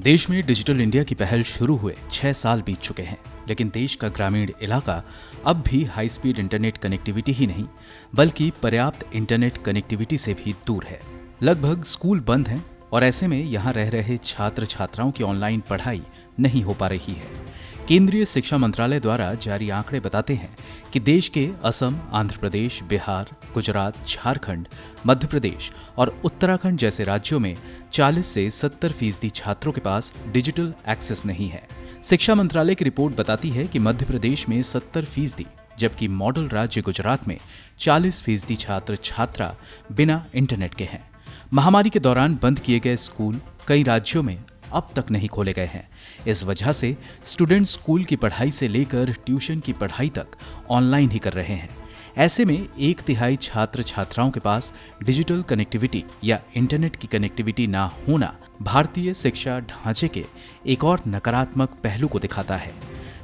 देश में digital India की पहल शुरू हुए 6 साल बीत चुके हैं, लेकिन देश का ग्रामीण इलाका अब भी हाई स्पीड इंटरनेट कनेक्टिविटी ही नहीं बल्कि पर्याप्त इंटरनेट कनेक्टिविटी से भी दूर है। लगभग स्कूल बंद हैं और ऐसे में यहाँ रह रहे छात्र छात्राओं की ऑनलाइन पढ़ाई नहीं हो पा रही है। केंद्रीय शिक्षा मंत्रालय द्वारा जारी आंकड़े बताते हैं कि देश के असम, आंध्र प्रदेश, बिहार, गुजरात, झारखंड, मध्य प्रदेश और उत्तराखंड जैसे राज्यों में 40 से 70% छात्रों के पास डिजिटल एक्सेस नहीं है। शिक्षा मंत्रालय की रिपोर्ट बताती है कि मध्य प्रदेश में 70%, जबकि मॉडल राज्य गुजरात में 40% छात्र छात्रा बिना इंटरनेट के हैं। महामारी के दौरान बंद किए गए स्कूल कई राज्यों में अब तक नहीं खोले गए हैं। इस वजह से स्टूडेंट स्कूल की पढ़ाई से लेकर ट्यूशन की पढ़ाई तक ऑनलाइन ही कर रहे हैं। ऐसे में 1/3 छात्र छात्राओं के पास डिजिटल कनेक्टिविटी या इंटरनेट की कनेक्टिविटी ना होना भारतीय शिक्षा ढांचे के एक और नकारात्मक पहलू को दिखाता है।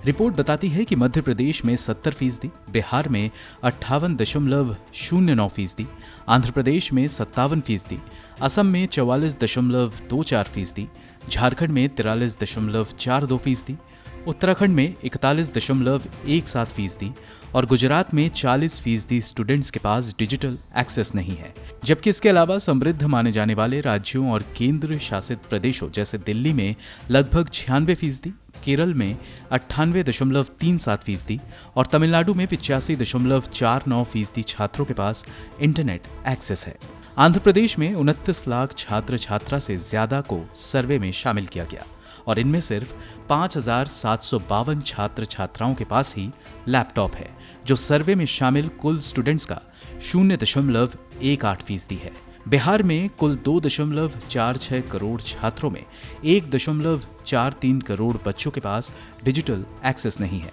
रिपोर्ट बताती है कि मध्य प्रदेश में 70%, बिहार में 58.09%, आंध्र प्रदेश में 57%, असम में 44.24%, झारखंड में 43.42%, उत्तराखंड में 41.17% और गुजरात में 40% स्टूडेंट्स के पास डिजिटल एक्सेस नहीं है। जबकि इसके अलावा समृद्ध माने जाने वाले राज्यों और केंद्र शासित प्रदेशों जैसे दिल्ली में लगभग 96%, केरल में 98.37% और तमिलनाडु में 85.49% छात्रों के पास इंटरनेट एक्सेस है। आंध्र प्रदेश में 29 लाख छात्र छात्रा से ज्यादा को सर्वे में शामिल किया गया और इनमें सिर्फ 5,752 छात्र छात्राओं के पास ही लैपटॉप है, जो सर्वे में शामिल कुल स्टूडेंट्स का 0.18% है। बिहार में कुल 2.46 करोड़ छात्रों में 1.43 करोड़ बच्चों के पास डिजिटल एक्सेस नहीं है।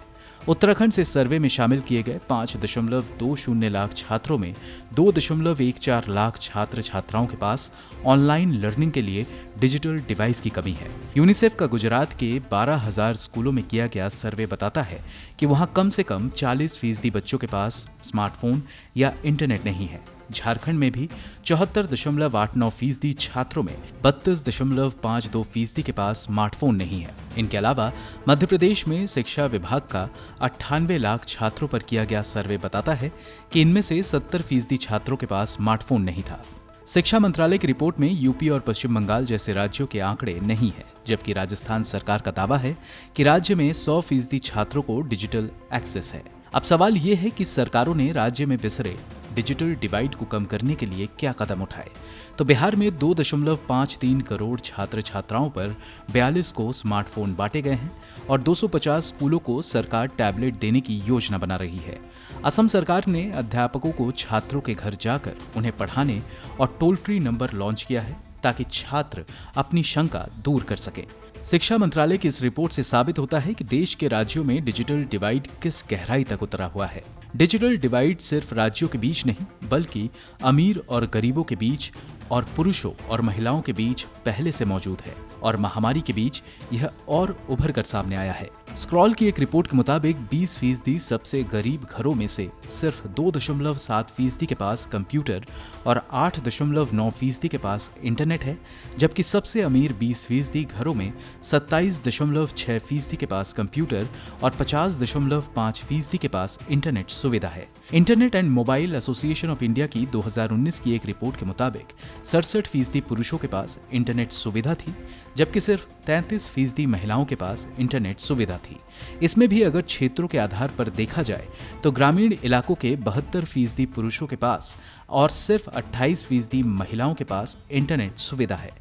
उत्तराखंड से सर्वे में शामिल किए गए 5.20 लाख छात्रों में 2.14 लाख छात्र छात्राओं के पास ऑनलाइन लर्निंग के लिए डिजिटल डिवाइस की कमी है। यूनिसेफ का गुजरात के 12,000 स्कूलों में किया गया सर्वे बताता है कि वहां कम से कम 40% बच्चों के पास स्मार्टफोन या इंटरनेट नहीं है। झारखंड में भी 74.89% छात्रों में 32.52% के पास स्मार्टफोन नहीं है। इनके अलावा मध्य प्रदेश में शिक्षा विभाग का 98 लाख छात्रों पर किया गया सर्वे बताता है कि इनमें से 70% छात्रों के पास स्मार्टफोन नहीं था। शिक्षा मंत्रालय की रिपोर्ट में यूपी और पश्चिम बंगाल जैसे राज्यों के आंकड़े नहीं है, जबकि राजस्थान सरकार का दावा है कि राज्य में 100% छात्रों को डिजिटल एक्सेस है। अब सवाल ये है कि सरकारों ने राज्य में बिसरे डिजिटल डिवाइड को कम करने के लिए क्या कदम उठाए। तो बिहार में 2.53 करोड़ छात्र छात्राओं पर 42 को स्मार्टफोन बांटे गए हैं और 250 स्कूलों को सरकार टैबलेट देने की योजना बना रही है। असम सरकार ने अध्यापकों को छात्रों के घर जाकर उन्हें पढ़ाने और टोल फ्री नंबर लॉन्च किया है ताकि छात्र अपनी शंका दूर कर सकें। शिक्षा मंत्रालय की इस रिपोर्ट से साबित होता है कि देश के राज्यों में डिजिटल डिवाइड किस गहराई तक उतरा हुआ है। डिजिटल डिवाइड सिर्फ राज्यों के बीच नहीं बल्कि अमीर और गरीबों के बीच और पुरुषों और महिलाओं के बीच पहले से मौजूद है और महामारी के बीच यह और उभर कर सामने आया है। स्क्रॉल की एक रिपोर्ट के मुताबिक 20% सबसे गरीब घरों में से सिर्फ 2.7% के पास कंप्यूटर और 8.9% के पास इंटरनेट है, जबकि सबसे अमीर 20% घरों में 27.6% के पास कंप्यूटर और 50.5% के पास इंटरनेट सुविधा है। Internet and mobile association of India की 2019 की एक रिपोर्ट के मुताबिक 67% पुरुषों के पास इंटरनेट सुविधा थी, जबकि सिर्फ 33% महिलाओं के पास इंटरनेट सुविधा थी। इसमें भी अगर क्षेत्रों के आधार पर देखा जाए तो ग्रामीण इलाकों के 72% पुरुषों के पास और सिर्फ 28% महिलाओं के पास इंटरनेट सुविधा है।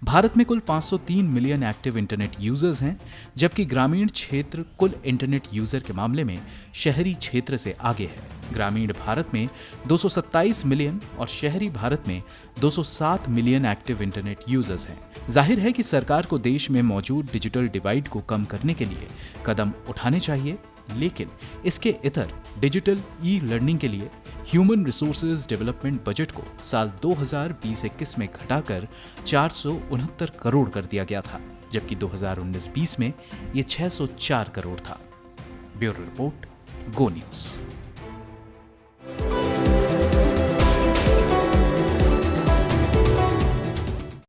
भारत में कुल 503 मिलियन एक्टिव इंटरनेट यूजर्स हैं, जबकि ग्रामीण क्षेत्र कुल इंटरनेट यूजर के मामले में शहरी क्षेत्र से आगे है। ग्रामीण भारत में 227 मिलियन और शहरी भारत में 207 मिलियन एक्टिव इंटरनेट यूजर्स हैं। जाहिर है कि सरकार को देश में मौजूद डिजिटल डिवाइड को कम करने के लिए कदम उठाने चाहिए, लेकिन इसके इतर डिजिटल ई लर्निंग के लिए ह्यूमन रिसोर्सेज डेवलपमेंट बजट को साल 2020-21 में घटाकर 469 करोड़ कर दिया गया था, जबकि 2019-20 में ये 604 करोड़ था। ब्यूरो रिपोर्ट, गो न्यूज़।